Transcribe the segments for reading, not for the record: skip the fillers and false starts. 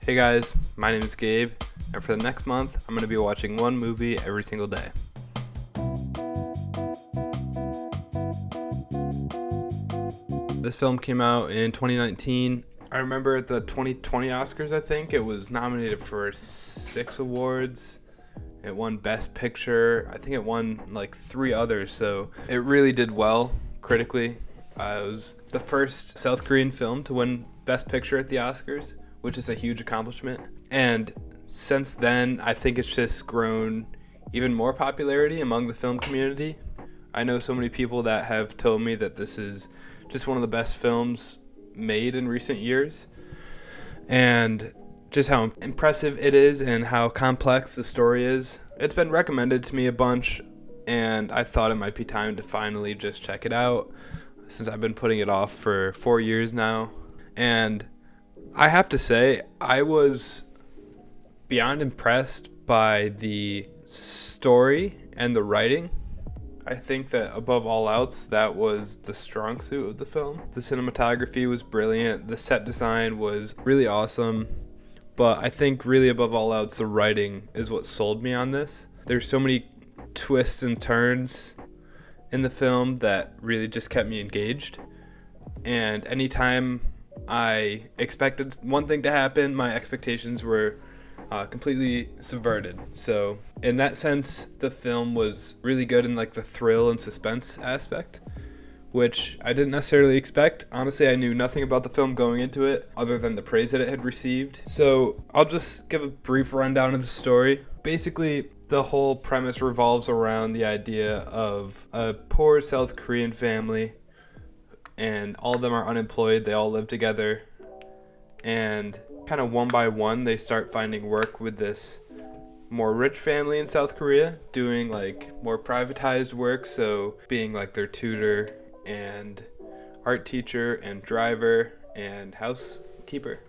Hey guys, my name is Gabe, and for the next month, I'm going to be watching one movie every single day. This film came out in 2019. I remember at the 2020 Oscars, I think, it was nominated for 6 awards. It won Best Picture. I think it won like 3 others, so it really did well critically. It was the first South Korean film to win Best Picture at the Oscars, which is a huge accomplishment. And since then, I think it's just grown even more popularity among the film community. I know so many people that have told me that this is just one of the best films made in recent years. And just how impressive it is and how complex the story is. It's been recommended to me a bunch, and I thought it might be time to finally just check it out, since I've been putting it off for 4 years now. And I have to say, I was beyond impressed by the story and the writing. I think that above all else, that was the strong suit of the film. The cinematography was brilliant. The set design was really awesome. But I think really above all else, the writing is what sold me on this. There's so many twists and turns in the film that really just kept me engaged. And anytime I expected one thing to happen, my expectations were completely subverted. So in that sense, the film was really good in like the thrill and suspense aspect, which I didn't necessarily expect. Honestly, I knew nothing about the film going into it other than the praise that it had received. So I'll just give a brief rundown of the story. Basically, the whole premise revolves around the idea of a poor South Korean family, and all of them are unemployed. They all live together, and kind of one by one they start finding work with this more rich family in South Korea, doing like more privatized work, so being like their tutor and art teacher and driver and housekeeper.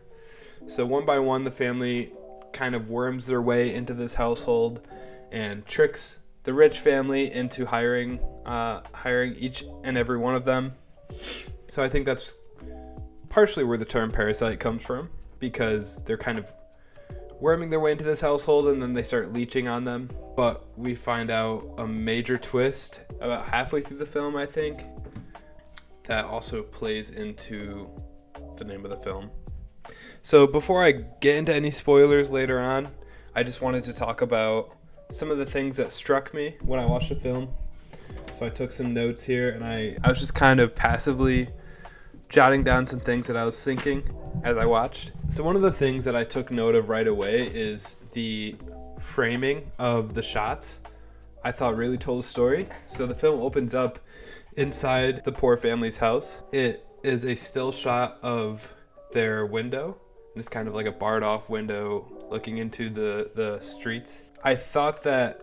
So one by one the family kind of worms their way into this household and tricks the rich family into hiring each and every one of them. So I think that's partially where the term parasite comes from, because they're kind of worming their way into this household and then they start leeching on them. But we find out a major twist about halfway through the film, I think, that also plays into the name of the film. So before I get into any spoilers later on, I just wanted to talk about some of the things that struck me when I watched the film. So I took some notes here, and I was just kind of passively jotting down some things that I was thinking as I watched. So one of the things that I took note of right away is the framing of the shots. I thought really told a story. So the film opens up inside the poor family's house. It is a still shot of their window. It's kind of like a barred off window looking into the streets. I thought that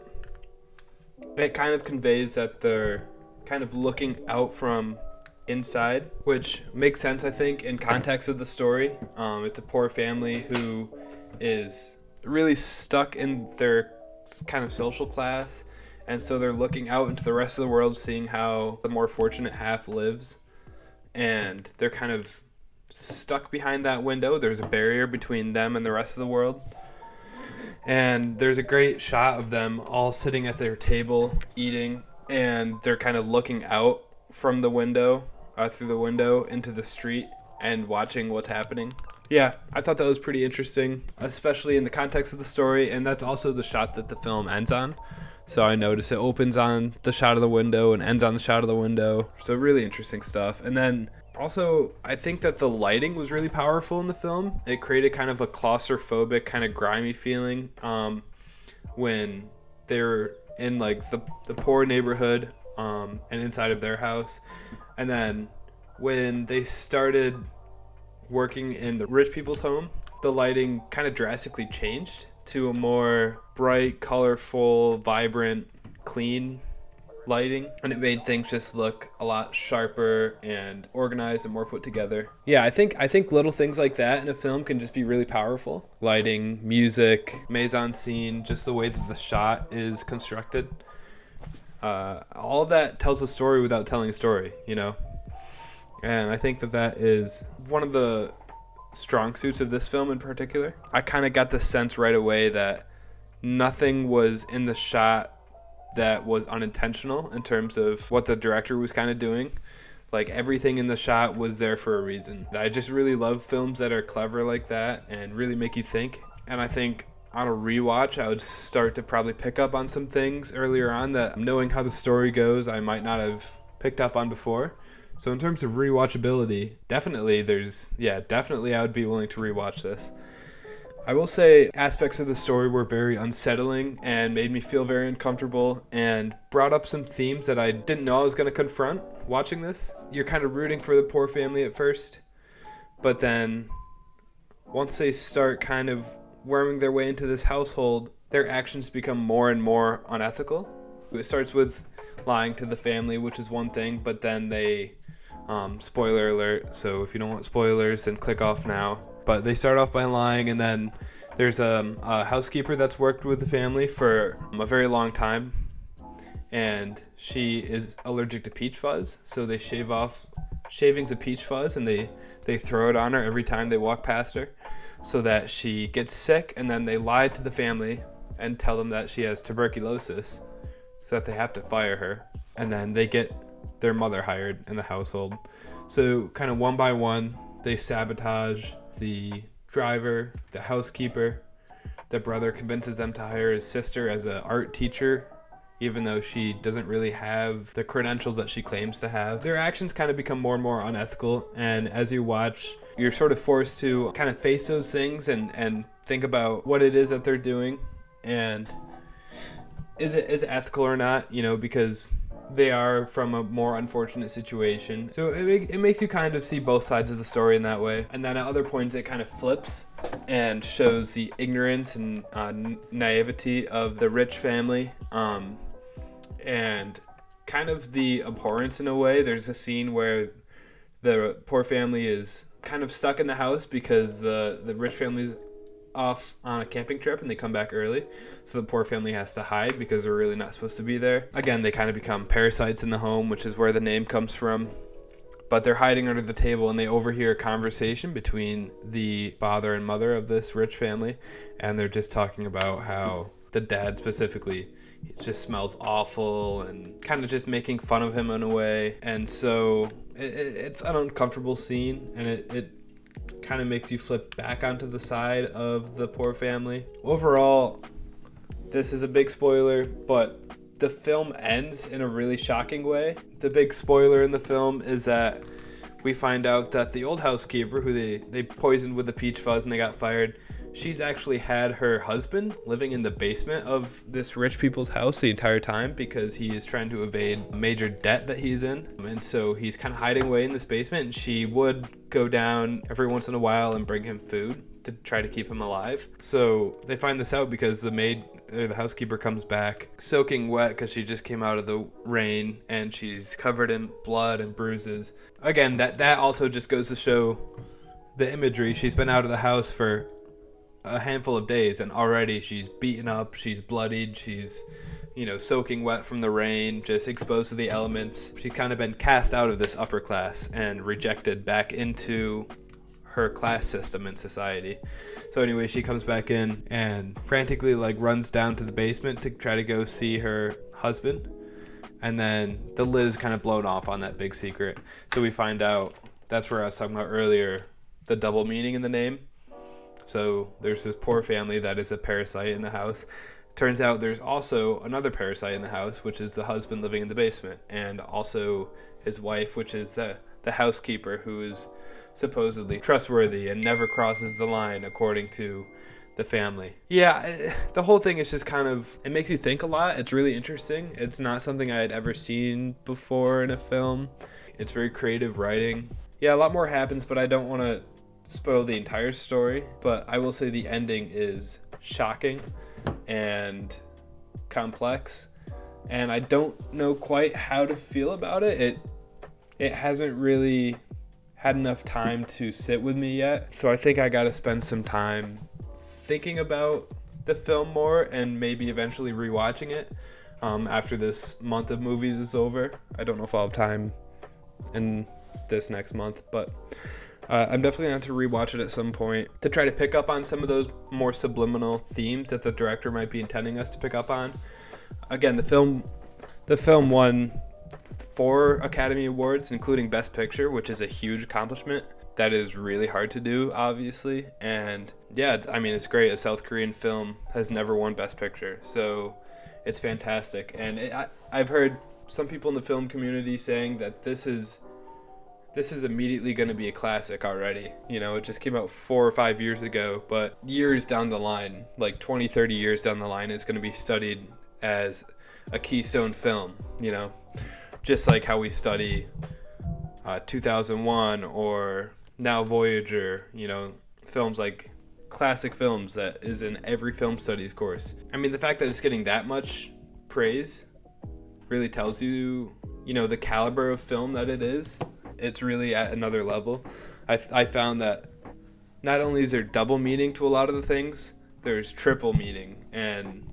it kind of conveys that they're kind of looking out from inside, which makes sense, I think, in context of the story. It's a poor family who is really stuck in their kind of social class, and so they're looking out into the rest of the world, seeing how the more fortunate half lives, and they're kind of stuck behind that window. There's a barrier between them and the rest of the world. And there's a great shot of them all sitting at their table eating, and they're kind of looking out from the window, through the window into the street and watching what's happening. Yeah, I thought that was pretty interesting, especially in the context of the story, and that's also the shot that the film ends on. So I noticed it opens on the shot of the window and ends on the shot of the window. So really interesting stuff. And then also, I think that the lighting was really powerful in the film. It created kind of a claustrophobic, kind of grimy feeling when they were in like the poor neighborhood and inside of their house. And then when they started working in the rich people's home, the lighting kind of drastically changed to a more bright, colorful, vibrant, clean lighting, and it made things just look a lot sharper and organized and more put together. Yeah, I think little things like that in a film can just be really powerful. Lighting, music, mise-en-scene, just the way that the shot is constructed. All of that tells a story without telling a story, you know? And I think that is one of the strong suits of this film in particular. I kind of got the sense right away that nothing was in the shot that was unintentional in terms of what the director was kind of doing. Like, everything in the shot was there for a reason. I just really love films that are clever like that and really make you think. And I think on a rewatch, I would start to probably pick up on some things earlier on that, knowing how the story goes, I might not have picked up on before. So in terms of rewatchability, definitely I would be willing to rewatch this. I will say aspects of the story were very unsettling and made me feel very uncomfortable and brought up some themes that I didn't know I was going to confront watching this. You're kind of rooting for the poor family at first, but then once they start kind of worming their way into this household, their actions become more and more unethical. It starts with lying to the family, which is one thing, but then they, spoiler alert, so if you don't want spoilers, then click off now. But they start off by lying, and then there's a housekeeper that's worked with the family for a very long time, and she is allergic to peach fuzz, so they shave off shavings of peach fuzz, and they throw it on her every time they walk past her, so that she gets sick, and then they lie to the family and tell them that she has tuberculosis, so that they have to fire her, and then they get their mother hired in the household. So kind of one by one, they sabotage the driver, the housekeeper. The brother convinces them to hire his sister as an art teacher, even though she doesn't really have the credentials that she claims to have. Their actions kind of become more and more unethical, and as you watch, you're sort of forced to kind of face those things and think about what it is that they're doing, and is it ethical or not, because they are from a more unfortunate situation. So it makes you kind of see both sides of the story in that way. And then at other points it kind of flips and shows the ignorance and naivety of the rich family, and kind of the abhorrence in a way. There's a scene where the poor family is kind of stuck in the house because the rich family's off on a camping trip and they come back early, so the poor family has to hide because they're really not supposed to be there. Again, they kind of become parasites in the home, which is where the name comes from. But they're hiding under the table, and they overhear a conversation between the father and mother of this rich family, and they're just talking about how the dad specifically, he just smells awful, and kind of just making fun of him in a way. And so it's an uncomfortable scene, and it kind of makes you flip back onto the side of the poor family. Overall, this is a big spoiler, but the film ends in a really shocking way. The big spoiler in the film is that we find out that the old housekeeper, who they poisoned with the peach fuzz and they got fired, she's actually had her husband living in the basement of this rich people's house the entire time because he is trying to evade a major debt that he's in. And so he's kind of hiding away in this basement, and she would go down every once in a while and bring him food to try to keep him alive. So they find this out because the housekeeper comes back soaking wet because she just came out of the rain, and she's covered in blood and bruises. Again, that also just goes to show the imagery. She's been out of the house for a handful of days, and already she's beaten up, she's bloodied, she's soaking wet from the rain, just exposed to the elements. She's kind of been cast out of this upper class and rejected back into her class system in society. So anyway, she comes back in and frantically runs down to the basement to try to go see her husband, and then the lid is kind of blown off on that big secret. So we find out, that's where I was talking about earlier, the double meaning in the name. So there's this poor family that is a parasite in the house. Turns out there's also another parasite in the house, which is the husband living in the basement, and also his wife, which is the housekeeper, who is supposedly trustworthy and never crosses the line according to the family. Yeah, the whole thing is just kind of, it makes you think a lot. It's really interesting. It's not something I had ever seen before in a film. It's very creative writing. Yeah, a lot more happens, but I don't want to spoil the entire story. But I will say the ending is shocking and complex, and I don't know quite how to feel about it. It hasn't really had enough time to sit with me yet, so I think I gotta spend some time thinking about the film more and maybe eventually rewatching it after this month of movies is over. I don't know if I'll have time in this next month, but I'm definitely going to rewatch it at some point to try to pick up on some of those more subliminal themes that the director might be intending us to pick up on. Again, the film won 4 Academy Awards, including Best Picture, which is a huge accomplishment. That is really hard to do, obviously. And yeah, it's great. A South Korean film has never won Best Picture, so it's fantastic. And I've heard some people in the film community saying that this is immediately going to be a classic already. It just came out 4 or 5 years ago, but years down the line, like 20, 30 years down the line, it's going to be studied as a keystone film, just like how we study 2001 or Now Voyager, films like classic films that is in every film studies course. The fact that it's getting that much praise really tells you, the caliber of film that it is. It's really at another level. I found that not only is there double meaning to a lot of the things, there's triple meaning and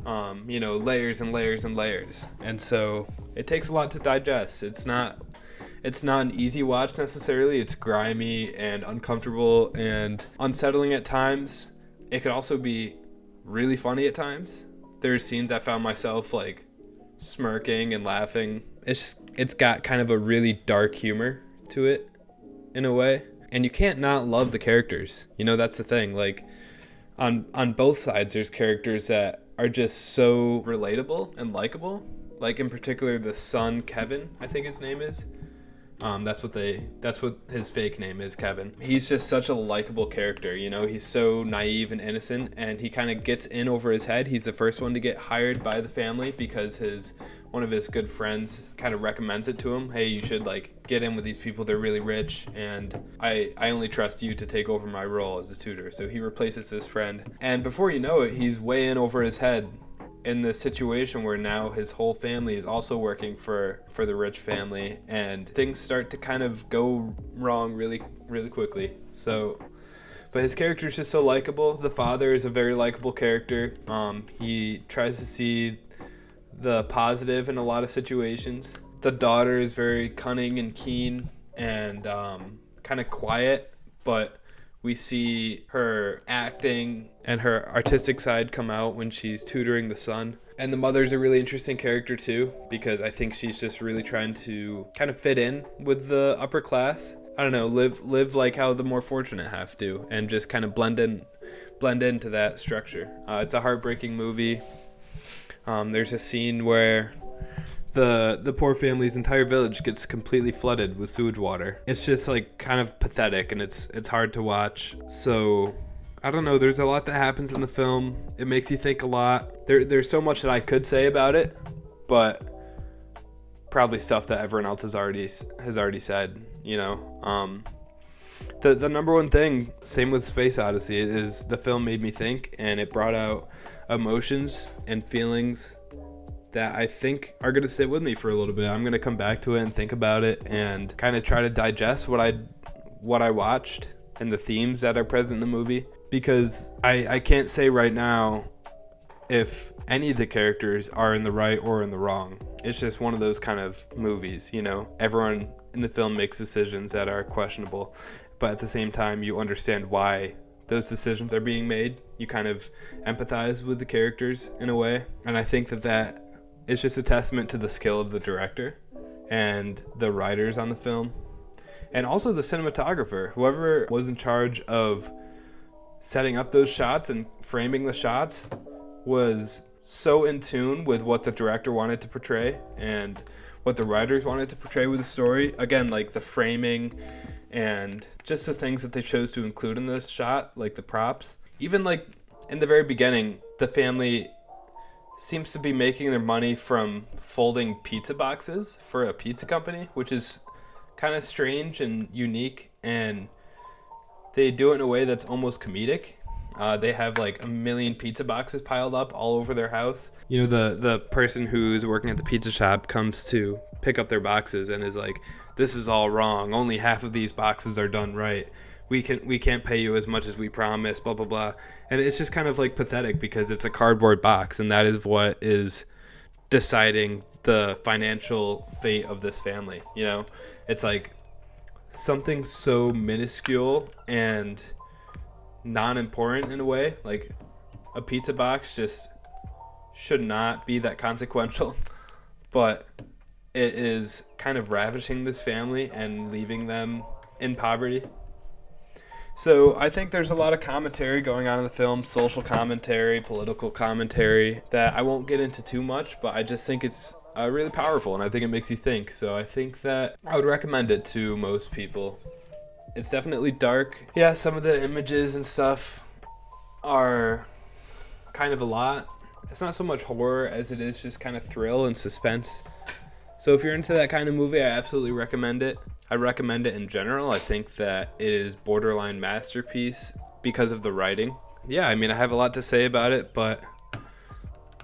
layers and layers and layers. And so it takes a lot to digest. It's not an easy watch necessarily. It's grimy and uncomfortable and unsettling at times. It could also be really funny at times. There's scenes I found myself like smirking and laughing. It's got kind of a really dark humor to it in a way. And you can't not love the characters. That's the thing. Like on both sides there's characters that are just so relatable and likable. Like in particular the son, Kevin, I think his name is. That's what his fake name is, Kevin. He's just such a likable character, he's so naive and innocent, and he kind of gets in over his head. He's the first one to get hired by the family because one of his good friends kind of recommends it to him. Hey, you should get in with these people. They're really rich, and I only trust you to take over my role as a tutor. So he replaces this friend, and before you know it, he's way in over his head in this situation where now his whole family is also working for the rich family, and things start to kind of go wrong really, really quickly. So, but his character is just so likable. The father is a very likable character. He tries to see the positive in a lot of situations. The daughter is very cunning and keen and kind of quiet, but we see her acting and her artistic side come out when she's tutoring the son. And the mother's a really interesting character too, because I think she's just really trying to kind of fit in with the upper class. I don't know, live like how the more fortunate have to, and just kind of blend into that structure. It's a heartbreaking movie. There's a scene where the poor family's entire village gets completely flooded with sewage water. It's just kind of pathetic, and it's hard to watch. So I don't know, there's a lot that happens in the film. It makes you think a lot. There's so much that I could say about it, but probably stuff that everyone else has already said, The number one thing, same with Space Odyssey, is the film made me think, and it brought out emotions and feelings that I think are going to sit with me for a little bit. I'm going to come back to it and think about it and kind of try to digest what I watched and the themes that are present in the movie, because I can't say right now if any of the characters are in the right or in the wrong. It's just one of those kind of movies, everyone in the film makes decisions that are questionable, but at the same time you understand why those decisions are being made. You kind of empathize with the characters in a way, and I think that it's just a testament to the skill of the director and the writers on the film, and also the cinematographer. Whoever was in charge of setting up those shots and framing the shots was so in tune with what the director wanted to portray and what the writers wanted to portray with the story. Again, the framing and just the things that they chose to include in the shot, like the props. Even in the very beginning, the family seems to be making their money from folding pizza boxes for a pizza company, which is kind of strange and unique, and they do it in a way that's almost comedic. They have a million pizza boxes piled up all over their house. The person who's working at the pizza shop comes to pick up their boxes and is like, "This is all wrong. Only half of these boxes are done right. We can't pay you as much as we promised, blah, blah, blah." And it's just kind of pathetic, because it's a cardboard box, and that is what is deciding the financial fate of this family. It's something so minuscule and non-important in a way, like a pizza box, just should not be that consequential, but it is kind of ravishing this family and leaving them in poverty. So I think there's a lot of commentary going on in the film, social commentary, political commentary, that I won't get into too much, but I just think it's really powerful, and I think it makes you think. So I think that I would recommend it to most people. It's definitely dark. Yeah, some of the images and stuff are kind of a lot. It's not so much horror as it is just kind of thrill and suspense. So if you're into that kind of movie, I absolutely recommend it. I recommend it in general. I think that it is borderline masterpiece because of the writing. Yeah, I mean, I have a lot to say about it, but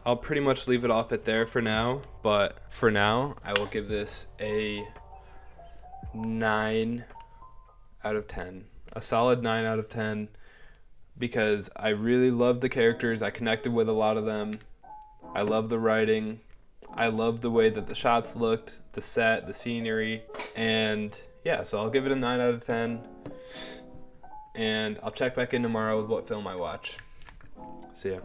I'll pretty much leave it off at there for now. But for now, I will give this a 9 out of 10. A solid 9 out of 10, because I really loved the characters. I connected with a lot of them. I love the writing. I love the way that the shots looked, the set, the scenery, and yeah, so I'll give it a 9 out of 10, and I'll check back in tomorrow with what film I watch. See ya.